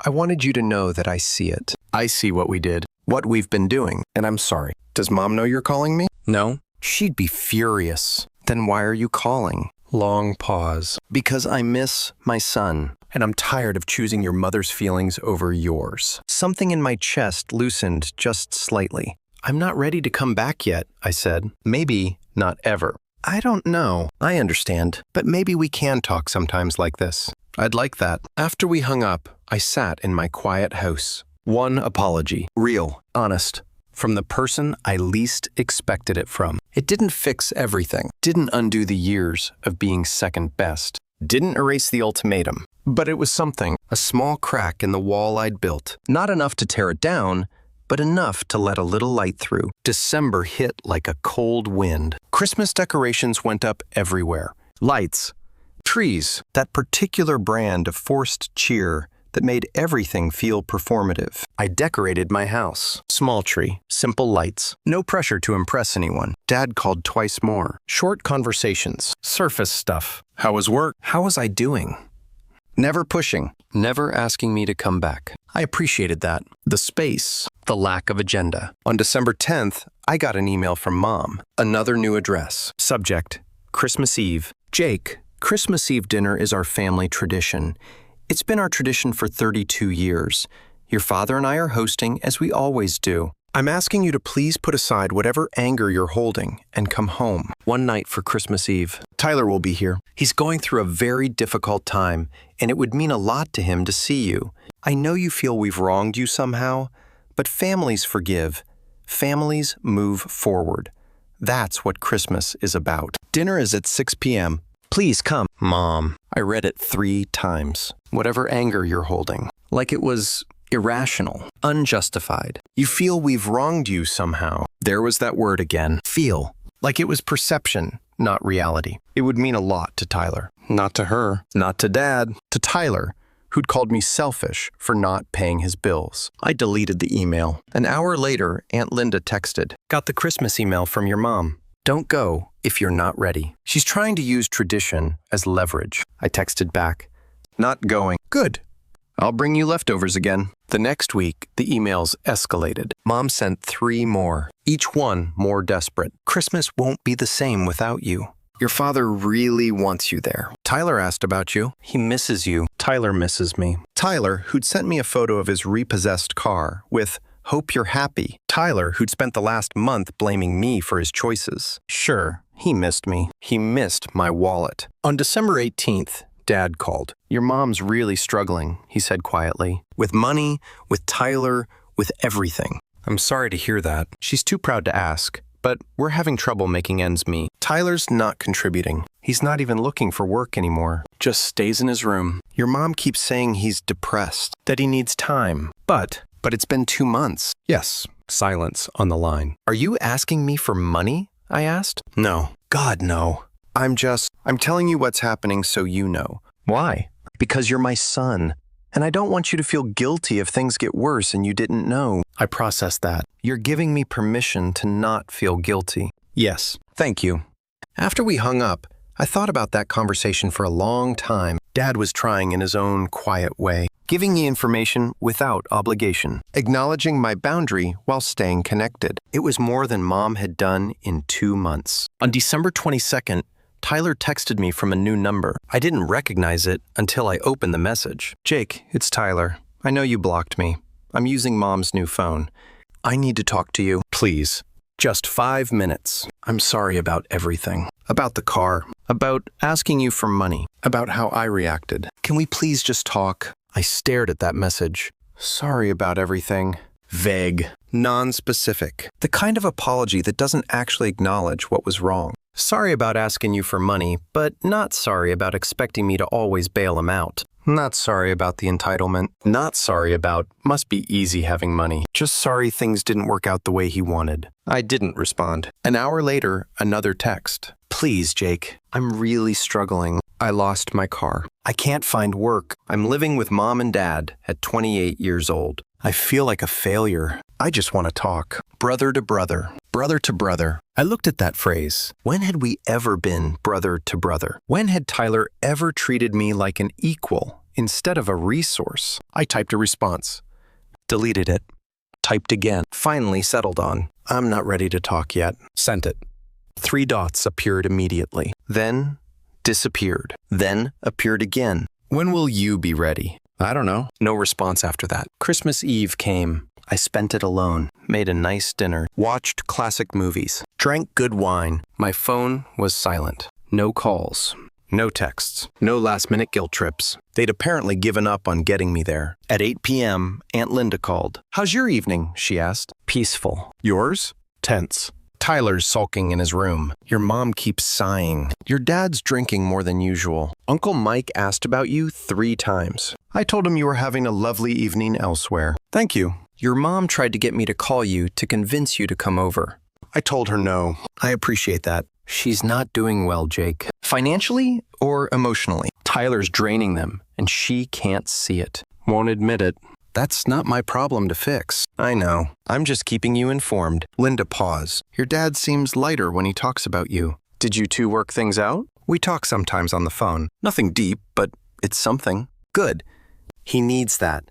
wanted you to know that I see it. I see what we did, what we've been doing, and I'm sorry. Does Mom know you're calling me? No. She'd be furious. Then why are you calling? Long pause. Because I miss my son, and I'm tired of choosing your mother's feelings over yours. Something in my chest loosened just slightly. I'm not ready to come back yet, I said. Maybe not ever. I don't know. I understand. But maybe we can talk sometimes like this. I'd like that. After we hung up, I sat in my quiet house. One apology. Real. Honest. From the person I least expected it from. It didn't fix everything. Didn't undo the years of being second best. Didn't erase the ultimatum. But it was something. A small crack in the wall I'd built. Not enough to tear it down, but enough to let a little light through. December hit like a cold wind. Christmas decorations went up everywhere. Lights. Trees. That particular brand of forced cheer that made everything feel performative. I decorated my house. Small tree, simple lights, no pressure to impress anyone. Dad called twice more. Short conversations, surface stuff. How was work? How was I doing? Never pushing, never asking me to come back. I appreciated that. The space, the lack of agenda. On December 10th, I got an email from Mom. Another new address. Subject, Christmas Eve. Jake, Christmas Eve dinner is our family tradition. It's been our tradition for 32 years. Your father and I are hosting as we always do. I'm asking you to please put aside whatever anger you're holding and come home. One night for Christmas Eve. Tyler will be here. He's going through a very difficult time, and it would mean a lot to him to see you. I know you feel we've wronged you somehow, but families forgive. Families move forward. That's what Christmas is about. Dinner is at 6 p.m. Please come. Mom, I read it 3 times. Whatever anger you're holding. Like it was irrational, unjustified. You feel we've wronged you somehow. There was that word again. Feel. Like it was perception, not reality. It would mean a lot to Tyler. Not to her. Not to Dad. To Tyler, who'd called me selfish for not paying his bills. I deleted the email. An hour later, Aunt Linda texted, "Got the Christmas email from your mom. Don't go if you're not ready." She's trying to use tradition as leverage. I texted back, "Not going." "Good. I'll bring you leftovers again." The next week, the emails escalated. Mom sent 3 more, each one more desperate. "Christmas won't be the same without you. Your father really wants you there. Tyler asked about you. He misses you. Tyler misses me." Tyler, who'd sent me a photo of his repossessed car with "Hope you're happy." Tyler, who'd spent the last month blaming me for his choices. Sure, he missed me. He missed my wallet. On December 18th, Dad called. "Your mom's really struggling," he said quietly. "With money, with Tyler, with everything." I'm sorry to hear that. She's too proud to ask, but we're having trouble making ends meet. Tyler's not contributing. He's not even looking for work anymore. Just stays in his room. Your mom keeps saying he's depressed, that he needs time. But it's been 2 months. Yes. Silence on the line. "Are you asking me for money?" I asked. "No. God, no. I'm telling you what's happening so you know." "Why?" "Because you're my son, and I don't want you to feel guilty if things get worse and you didn't know." I processed that. "You're giving me permission to not feel guilty." "Yes, thank you." After we hung up, I thought about that conversation for a long time. Dad was trying in his own quiet way, giving me information without obligation, acknowledging my boundary while staying connected. It was more than Mom had done in 2 months. On December 22nd, Tyler texted me from a new number. I didn't recognize it until I opened the message. "Jake, it's Tyler. I know you blocked me. I'm using Mom's new phone. I need to talk to you. Please. Just 5 minutes. I'm sorry about everything. About the car. About asking you for money. About how I reacted. Can we please just talk?" I stared at that message. Sorry about everything. Vague. Non-specific. The kind of apology that doesn't actually acknowledge what was wrong. Sorry about asking you for money, but not sorry about expecting me to always bail him out. Not sorry about the entitlement. Not sorry about must be easy having money. Just sorry things didn't work out the way he wanted. I didn't respond. An hour later, another text. "Please, Jake, I'm really struggling. I lost my car. I can't find work. I'm living with Mom and Dad at 28 years old. I feel like a failure. I just want to talk. Brother to brother. Brother to brother." I looked at that phrase. When had we ever been brother to brother? When had Tyler ever treated me like an equal instead of a resource? I typed a response. Deleted it. Typed again. Finally settled on, "I'm not ready to talk yet." Sent it. 3 dots appeared immediately. Then disappeared. Then appeared again. "When will you be ready?" "I don't know." No response after that. Christmas Eve came. I spent it alone, made a nice dinner, watched classic movies, drank good wine. My phone was silent. No calls. No texts. No last-minute guilt trips. They'd apparently given up on getting me there. At 8 p.m., Aunt Linda called. "How's your evening?" she asked. "Peaceful." "Yours?" "Tense." "Tyler's sulking in his room. Your mom keeps sighing. Your dad's drinking more than usual. Uncle Mike asked about you 3 times. I told him you were having a lovely evening elsewhere." "Thank you." "Your mom tried to get me to call you to convince you to come over." I told her no. I appreciate that. She's not doing well, Jake. Financially or emotionally? Tyler's draining them, and she can't see it. Won't admit it. That's not my problem to fix. I know. I'm just keeping you informed. Linda paused. Your dad seems lighter when he talks about you. Did you two work things out? We talk sometimes on the phone. Nothing deep, but it's something. Good. He needs that.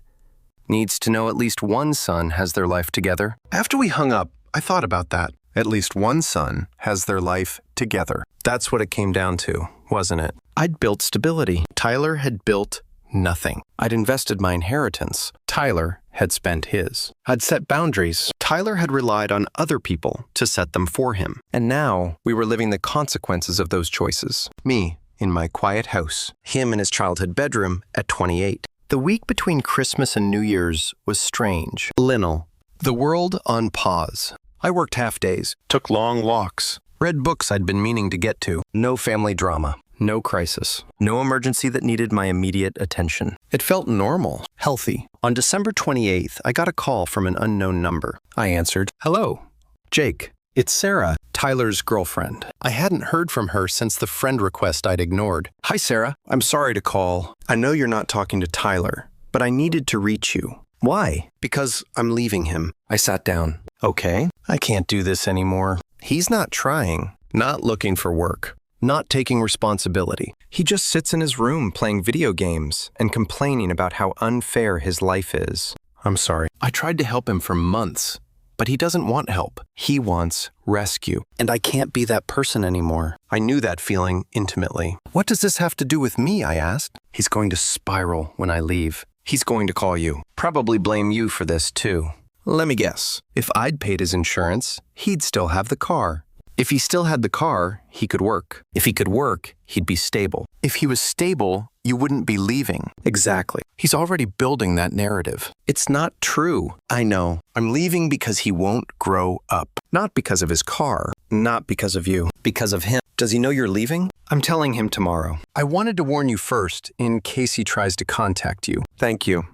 Needs to know at least one son has their life together. After we hung up, I thought about that. At least one son has their life together. That's what it came down to, wasn't it? I'd built stability. Tyler had built nothing. I'd invested my inheritance. Tyler had spent his. I'd set boundaries. Tyler had relied on other people to set them for him. And now we were living the consequences of those choices. Me in my quiet house. Him in his childhood bedroom at 28. The week between Christmas and New Year's was strange. Linnell. The world on pause. I worked half days, took long walks, read books I'd been meaning to get to. No family drama. No crisis. No emergency that needed my immediate attention. It felt normal, healthy. On December 28th, I got a call from an unknown number. I answered, "Hello, Jake. It's Sarah, Tyler's girlfriend." I hadn't heard from her since the friend request I'd ignored. "Hi, Sarah. I'm sorry to call. I know you're not talking to Tyler, but I needed to reach you." "Why?" "Because I'm leaving him." I sat down. "Okay. I can't do this anymore. He's not trying, not looking for work. Not taking responsibility. He just sits in his room playing video games and complaining about how unfair his life is." "I'm sorry. I tried to help him for months, but he doesn't want help. He wants rescue. And I can't be that person anymore." I knew that feeling intimately. "What does this have to do with me?" I asked. "He's going to spiral when I leave. He's going to call you. Probably blame you for this too. Let me guess. If I'd paid his insurance, he'd still have the car. If he still had the car, he could work. If he could work, he'd be stable. If he was stable, you wouldn't be leaving." "Exactly. He's already building that narrative." "It's not true." "I know. I'm leaving because he won't grow up. Not because of his car. Not because of you. Because of him." "Does he know you're leaving?" "I'm telling him tomorrow. I wanted to warn you first, in case he tries to contact you." "Thank you."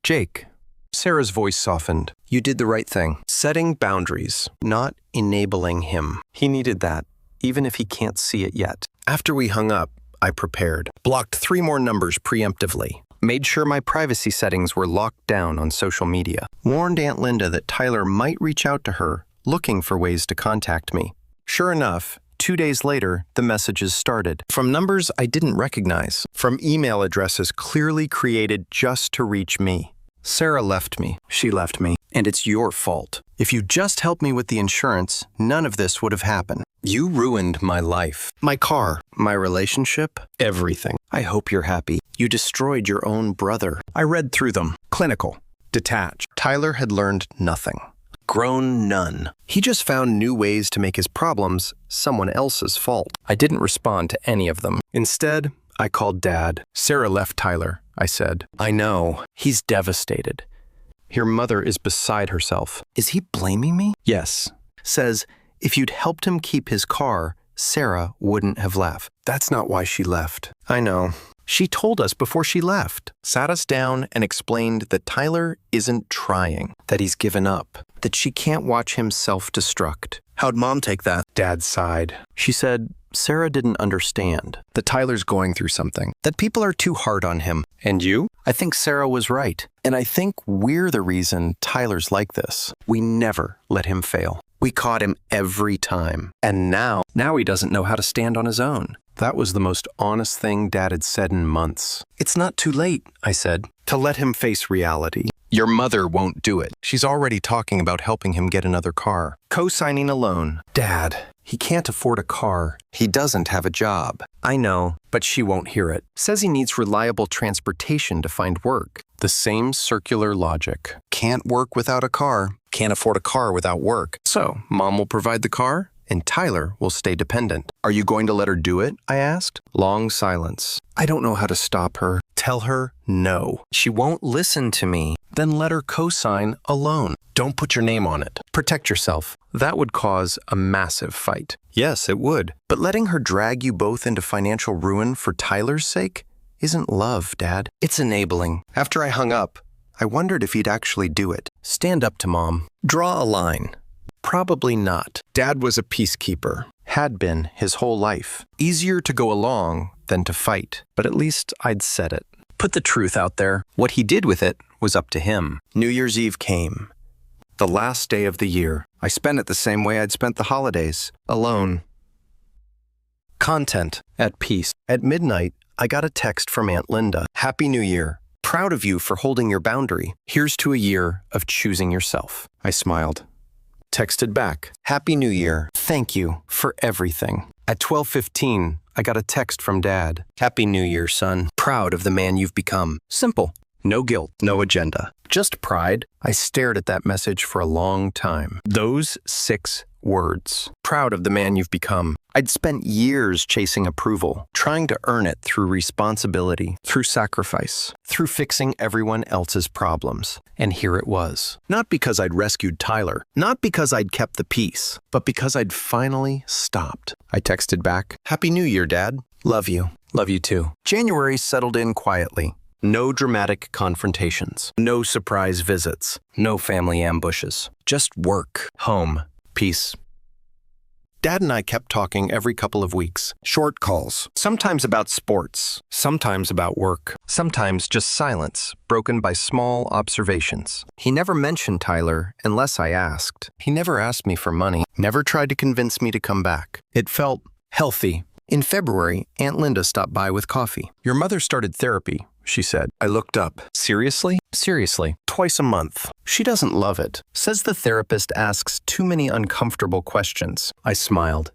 "Jake." Sarah's voice softened. "You did the right thing. Setting boundaries, not enabling him. He needed that, even if he can't see it yet." After we hung up, I prepared. Blocked 3 more numbers preemptively. Made sure my privacy settings were locked down on social media. Warned Aunt Linda that Tyler might reach out to her, looking for ways to contact me. Sure enough, 2 days later, the messages started. From numbers I didn't recognize. From email addresses clearly created just to reach me. "Sarah left me. She left me. And it's your fault. If you just helped me with the insurance, none of this would have happened. You ruined my life. My car. My relationship. Everything. I hope you're happy. You destroyed your own brother." I read through them. Clinical. Detached. Tyler had learned nothing. Grown none. He just found new ways to make his problems someone else's fault. I didn't respond to any of them. Instead, I called Dad. "Sarah left Tyler," I said. "I know. He's devastated. Your mother is beside herself." "Is he blaming me?" "Yes. Says, if you'd helped him keep his car, Sarah wouldn't have left." "That's not why she left." "I know. She told us before she left. Sat us down and explained that Tyler isn't trying, that he's given up, that she can't watch him self-destruct." "How'd Mom take that?" Dad sighed. She said, Sarah didn't understand, that Tyler's going through something, that people are too hard on him. And you? I think Sarah was right. And I think we're the reason Tyler's like this. We never let him fail. We caught him every time. And now he doesn't know how to stand on his own. That was the most honest thing Dad had said in months. "It's not too late," I said, "to let him face reality. Your mother won't do it. She's already talking about helping him get another car. Co-signing a loan." "Dad, he can't afford a car. He doesn't have a job." "I know, but she won't hear it. Says he needs reliable transportation to find work." The same circular logic. Can't work without a car. Can't afford a car without work. So, Mom will provide the car, and Tyler will stay dependent. "Are you going to let her do it?" I asked. Long silence. "I don't know how to stop her." "Tell her no. She won't listen to me." "Then let her co-sign a loan. Don't put your name on it. Protect yourself." That would cause a massive fight. Yes, it would. But letting her drag you both into financial ruin for Tyler's sake isn't love, Dad. It's enabling. After I hung up, I wondered if he'd actually do it. Stand up to Mom. Draw a line. Probably not. Dad was a peacekeeper. Had been his whole life. Easier to go along than to fight. But at least I'd said it. put the truth out there. What he did with it was up to him. New Year's Eve came. The last day of the year. I spent it the same way I'd spent the holidays. Alone. Content. At peace. At midnight, I got a text from Aunt Linda. Happy New Year. Proud of you for holding your boundary. Here's to a year of choosing yourself. I smiled. Texted back. Happy New Year. Thank you for everything. At 12:15, I got a text from Dad. Happy New Year, son. Proud of the man you've become. Simple. No guilt, no agenda. Just pride. I stared at that message for a long time. Those 6 words. Proud of the man you've become. I'd spent years chasing approval, trying to earn it through responsibility, through sacrifice, through fixing everyone else's problems. And here it was. Not because I'd rescued Tyler, not because I'd kept the peace, but because I'd finally stopped. I texted back, Happy New Year, Dad. Love you. Love you too. January settled in quietly. No dramatic confrontations, no surprise visits, no family ambushes. Just work, home, peace. Dad and I kept talking every couple of weeks. Short calls, sometimes about sports, sometimes about work, sometimes just silence, broken by small observations. He never mentioned Tyler unless I asked. He never asked me for money, never tried to convince me to come back. It felt healthy. In February, Aunt Linda stopped by with coffee. Your mother started therapy, she said. I looked up. Seriously? Seriously. Twice a month. She doesn't love it. Says the therapist asks too many uncomfortable questions. I smiled.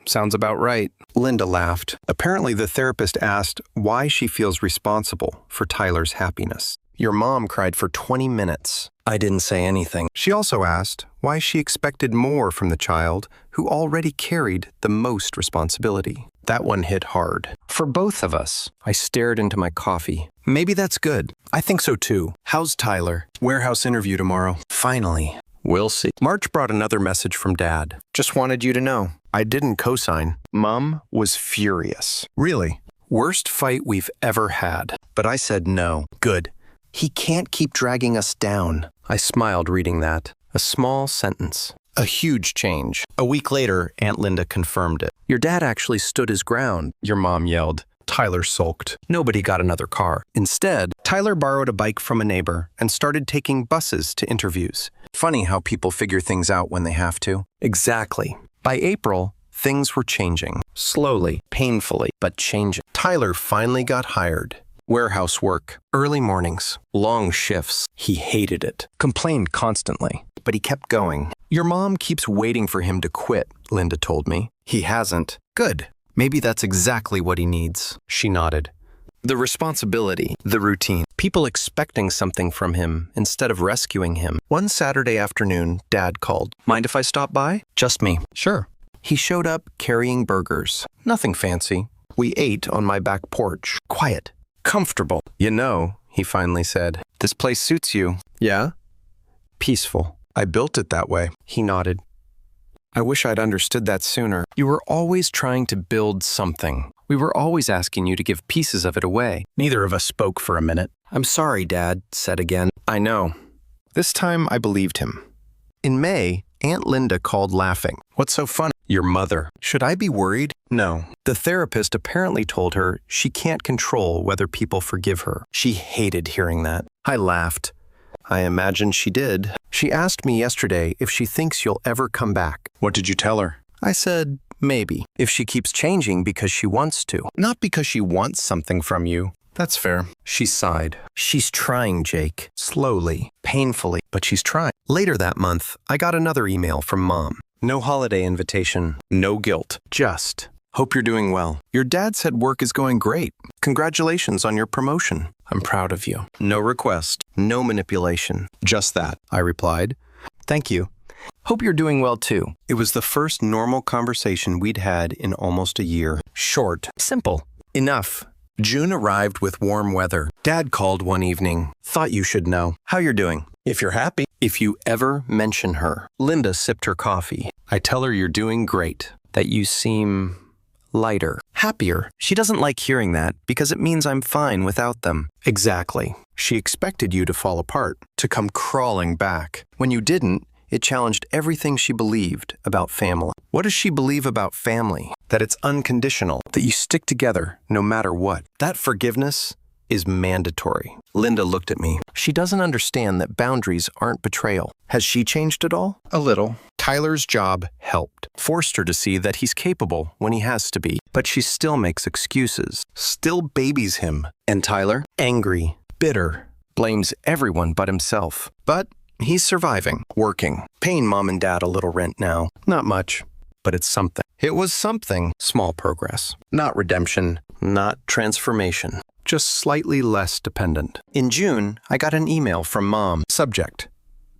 Sounds about right. Linda laughed. Apparently the therapist asked why she feels responsible for Tyler's happiness. Your mom cried for 20 minutes. I didn't say anything. She also asked why she expected more from the child who already carried the most responsibility. That one hit hard. For both of us. I stared into my coffee. Maybe that's good. I think so too. How's Tyler? Warehouse interview tomorrow. Finally. We'll see. March brought another message from Dad. Just wanted you to know. I didn't co-sign. Mom was furious. Really? Worst fight we've ever had. But I said no. Good. He can't keep dragging us down. I smiled reading that. A small sentence. A huge change. A week later, Aunt Linda confirmed it. Your dad actually stood his ground, your mom yelled. Tyler sulked. Nobody got another car. Instead, Tyler borrowed a bike from a neighbor and started taking buses to interviews. Funny how people figure things out when they have to. Exactly. By April, things were changing. Slowly, painfully, but changing. Tyler finally got hired. Warehouse work, early mornings, long shifts. He hated it, complained constantly, but he kept going. Your mom keeps waiting for him to quit, Linda told me. He hasn't. Good. Maybe that's exactly what he needs. She nodded. The responsibility, the routine, people expecting something from him instead of rescuing him. One Saturday afternoon, Dad called. Mind if I stop by? Just me. Sure. He showed up carrying burgers. Nothing fancy. We ate on my back porch. Quiet. Comfortable. You know, he finally said, this place suits you. Yeah? Peaceful. I built it that way. He nodded. I wish I'd understood that sooner. You were always trying to build something. We were always asking you to give pieces of it away. Neither of us spoke for a minute. I'm sorry, Dad said again. I know. This time I believed him. In May, Aunt Linda called laughing. What's so funny? Your mother. Should I be worried? No. The therapist apparently told her she can't control whether people forgive her. She hated hearing that. I laughed. I imagine she did. She asked me yesterday if she thinks you'll ever come back. What did you tell her? I said, maybe. If she keeps changing because she wants to. Not because she wants something from you. That's fair. She sighed. She's trying, Jake. Slowly, painfully, but she's trying. Later that month, I got another email from Mom. No holiday invitation, no guilt, just, hope you're doing well. Your dad said work is going great. Congratulations on your promotion. I'm proud of you. No request, no manipulation. Just that, I replied. Thank you. Hope you're doing well too. It was the first normal conversation we'd had in almost a year. Short, simple, enough. June arrived with warm weather. Dad called one evening. Thought you should know. How you're doing. If you're happy. If you ever mention her. Linda sipped her coffee. I tell her you're doing great. That you seem lighter, happier. She doesn't like hearing that because it means I'm fine without them. Exactly. She expected you to fall apart, to come crawling back. When you didn't, it challenged everything she believed about family. What does she believe about family? That it's unconditional, that you stick together no matter what. That forgiveness, is mandatory. Linda looked at me. She doesn't understand that boundaries aren't betrayal. Has she changed at all? A little. Tyler's job helped. Forced her to see that he's capable when he has to be. But she still makes excuses. Still babies him. And Tyler? Angry. Bitter. Blames everyone but himself. But he's surviving. Working. Paying mom and dad a little rent now. Not much. But it's something. It was something. Small progress. Not redemption. Not transformation. Just slightly less dependent. In June, I got an email from Mom. Subject: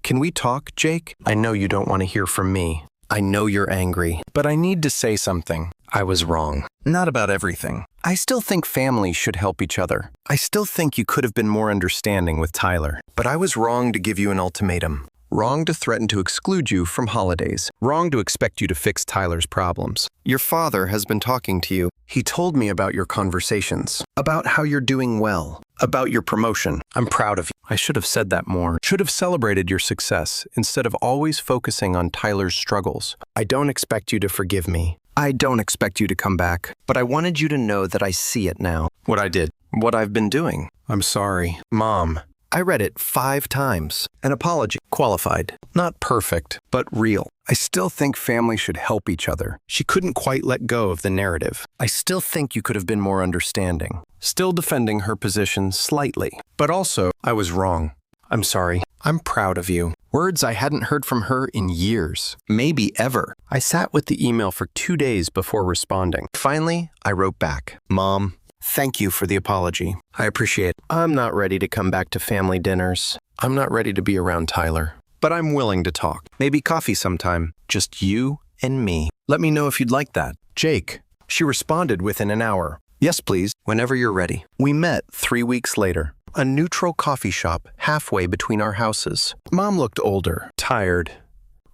Can we talk, Jake? I know you don't want to hear from me. I know you're angry. But I need to say something. I was wrong. Not about everything. I still think families should help each other. I still think you could have been more understanding with Tyler. But I was wrong to give you an ultimatum. Wrong to threaten to exclude you from holidays. Wrong to expect you to fix Tyler's problems. Your father has been talking to you. He told me about your conversations, about how you're doing well, about your promotion. I'm proud of you. I should have said that more. Should have celebrated your success instead of always focusing on Tyler's struggles. I don't expect you to forgive me. I don't expect you to come back. But I wanted you to know that I see it now. What I did. What I've been doing. I'm sorry. Mom. I read it 5 times. An apology. Qualified. Not perfect, but real. I still think family should help each other. She couldn't quite let go of the narrative. I still think you could have been more understanding. Still defending her position slightly. But also, I was wrong. I'm sorry. I'm proud of you. Words I hadn't heard from her in years. Maybe ever. I sat with the email for 2 days before responding. Finally, I wrote back. Mom, thank you for the apology. I appreciate it. I'm not ready to come back to family dinners. I'm not ready to be around Tyler. But I'm willing to talk. Maybe coffee sometime. Just you and me. Let me know if you'd like that. Jake. She responded within an hour. Yes, please. Whenever you're ready. We met 3 weeks later. A neutral coffee shop halfway between our houses. Mom looked older, tired.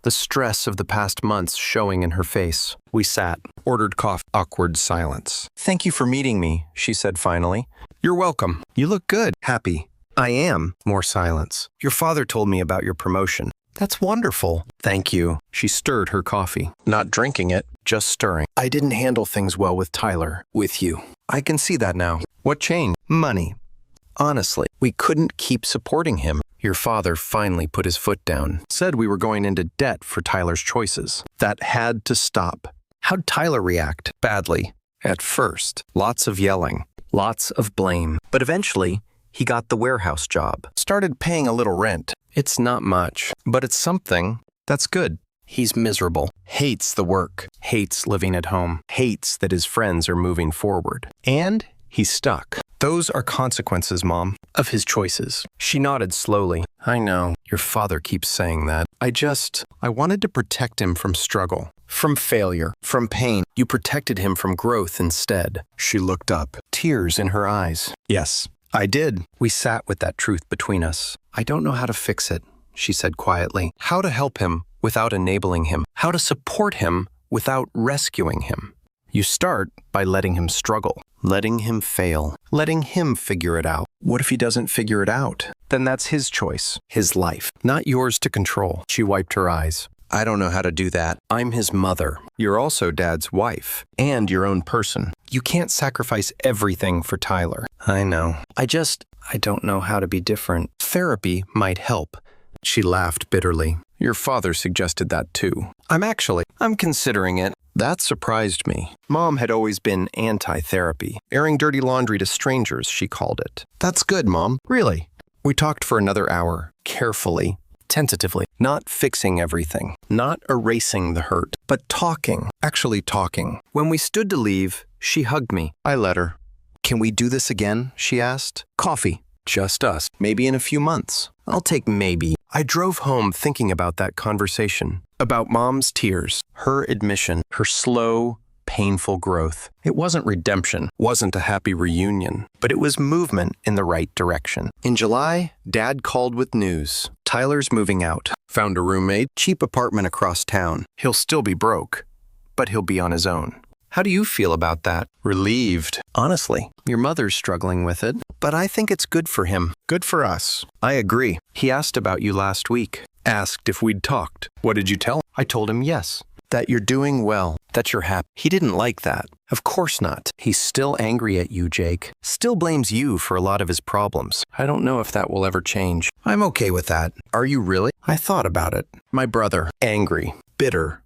The stress of the past months showing in her face. We sat, ordered coffee. Awkward silence. Thank you for meeting me, she said finally. You're welcome. You look good. Happy. I am. More silence. Your father told me about your promotion. That's wonderful. Thank you. She stirred her coffee. Not drinking it, just stirring. I didn't handle things well with Tyler. With you. I can see that now. What changed? Money. Honestly, we couldn't keep supporting him. Your father finally put his foot down. Said we were going into debt for Tyler's choices. That had to stop. How'd Tyler react? Badly. At first. Lots of yelling. Lots of blame. But eventually, he got the warehouse job. Started paying a little rent. It's not much, but it's something. That's good. He's miserable. Hates the work. Hates living at home. Hates that his friends are moving forward. And he's stuck. Those are consequences, Mom, of his choices. She nodded slowly. I know. Your father keeps saying that. I wanted to protect him from struggle, from failure, from pain. You protected him from growth instead. She looked up, tears in her eyes. Yes, I did. We sat with that truth between us. I don't know how to fix it, she said quietly. How to help him without enabling him. How to support him without rescuing him. You start by letting him struggle, letting him fail, letting him figure it out. What if he doesn't figure it out? Then that's his choice, his life, not yours to control. She wiped her eyes. I don't know how to do that. I'm his mother. You're also Dad's wife and your own person. You can't sacrifice everything for Tyler. I know. I don't know how to be different. Therapy might help. She laughed bitterly. Your father suggested that too. I'm considering it. That surprised me. Mom had always been anti-therapy. Airing dirty laundry to strangers, she called it. That's good, Mom. Really? We talked for another hour, carefully, tentatively, not fixing everything, not erasing the hurt, but talking, actually talking. When we stood to leave, she hugged me. I let her. Can we do this again? She asked. Coffee. Just us. Maybe in a few months. I'll take maybe. I drove home thinking about that conversation. About Mom's tears, her admission, her slow, painful growth. It wasn't redemption, wasn't a happy reunion, but it was movement in the right direction. In July, Dad called with news. Tyler's moving out. Found a roommate, cheap apartment across town. He'll still be broke, but he'll be on his own. How do you feel about that? Relieved. Honestly, your mother's struggling with it, but I think it's good for him. Good for us. I agree. He asked about you last week. Asked if we'd talked. What did you tell him? I told him yes. That you're doing well. That you're happy. He didn't like that. Of course not. He's still angry at you, Jake. Still blames you for a lot of his problems. I don't know if that will ever change. I'm okay with that. Are you really? I thought about it. My brother, angry, bitter,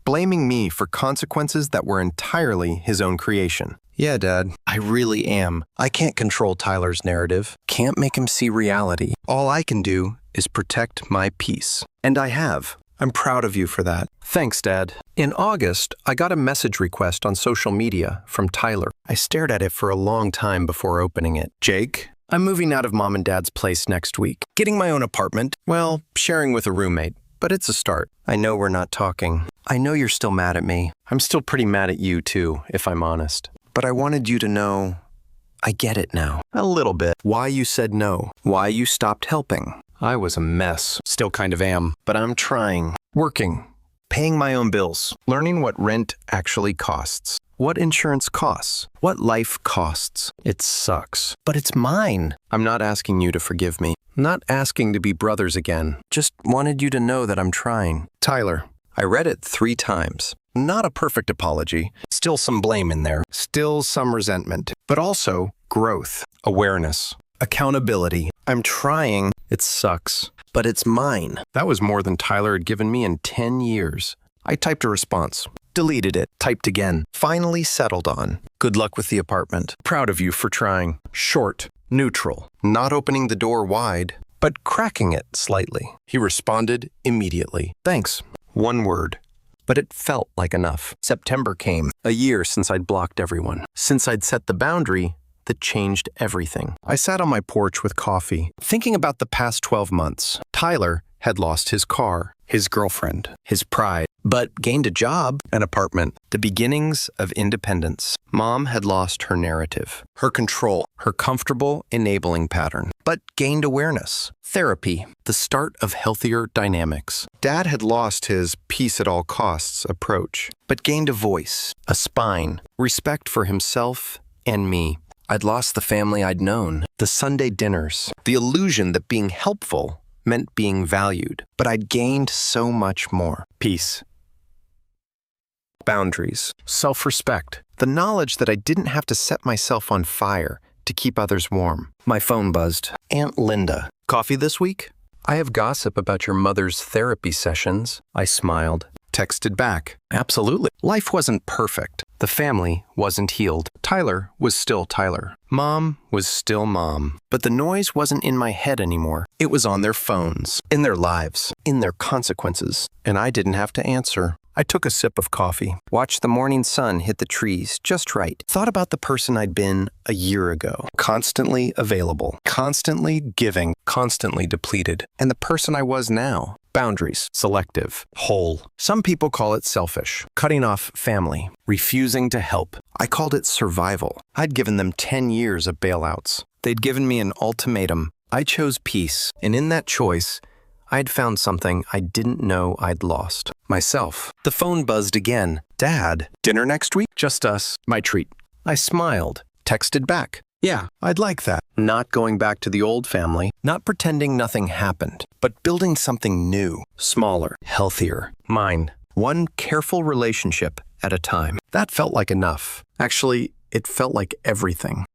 blaming me for consequences that were entirely his own creation. Yeah, Dad, I really am. I can't control Tyler's narrative. Can't make him see reality. All I can do is protect my peace. And I have. I'm proud of you for that. Thanks, Dad. In August, I got a message request on social media from Tyler. I stared at it for a long time before opening it. Jake, I'm moving out of Mom and Dad's place next week. Getting my own apartment. Well, sharing with a roommate. But it's a start. I know we're not talking. I know you're still mad at me. I'm still pretty mad at you, too, if I'm honest. But I wanted you to know I get it now. A little bit. Why you said no. Why you stopped helping. I was a mess. Still kind of am. But I'm trying. Working. Paying my own bills. Learning what rent actually costs. What insurance costs. What life costs. It sucks. But it's mine. I'm not asking you to forgive me. Not asking to be brothers again. Just wanted you to know that I'm trying. Tyler, I read it 3 times. Not a perfect apology. Still some blame in there. Still some resentment. But also growth, awareness, accountability. I'm trying. It sucks. But it's mine. That was more than Tyler had given me in 10 years. I typed a response. Deleted it. Typed again. Finally settled on. Good luck with the apartment. Proud of you for trying. Short. Neutral. Not opening the door wide, but cracking it slightly. He responded immediately. Thanks. 1 word. But it felt like enough. September came. A year since I'd blocked everyone. Since I'd set the boundary that changed everything. I sat on my porch with coffee, thinking about the past 12 months. Tyler had lost his car, his girlfriend, his pride, but gained a job, an apartment, the beginnings of independence. Mom had lost her narrative, her control, her comfortable enabling pattern, but gained awareness. Therapy, the start of healthier dynamics. Dad had lost his peace at all costs approach, but gained a voice, a spine, respect for himself and me. I'd lost the family I'd known, the Sunday dinners, the illusion that being helpful meant being valued, but I'd gained so much more. Peace. Boundaries. Self-respect. The knowledge that I didn't have to set myself on fire to keep others warm. My phone buzzed. Aunt Linda. Coffee this week? I have gossip about your mother's therapy sessions. I smiled. Texted back. Absolutely. Life wasn't perfect. The family wasn't healed. Tyler was still Tyler. Mom was still Mom. But the noise wasn't in my head anymore. It was on their phones, in their lives, in their consequences. And I didn't have to answer. I took a sip of coffee, watched the morning sun hit the trees just right, thought about the person I'd been a year ago, constantly available, constantly giving, constantly depleted, and the person I was now. Boundaries, selective, whole. Some people call it selfish, cutting off family, refusing to help. I called it survival. I'd given them 10 years of bailouts. They'd given me an ultimatum. I chose peace, and in that choice, I'd found something I didn't know I'd lost. Myself. The phone buzzed again. Dad, dinner next week? Just us. My treat. I smiled. Texted back. Yeah, I'd like that. Not going back to the old family. Not pretending nothing happened. But building something new. Smaller. Healthier. Mine. One careful relationship at a time. That felt like enough. Actually, it felt like everything.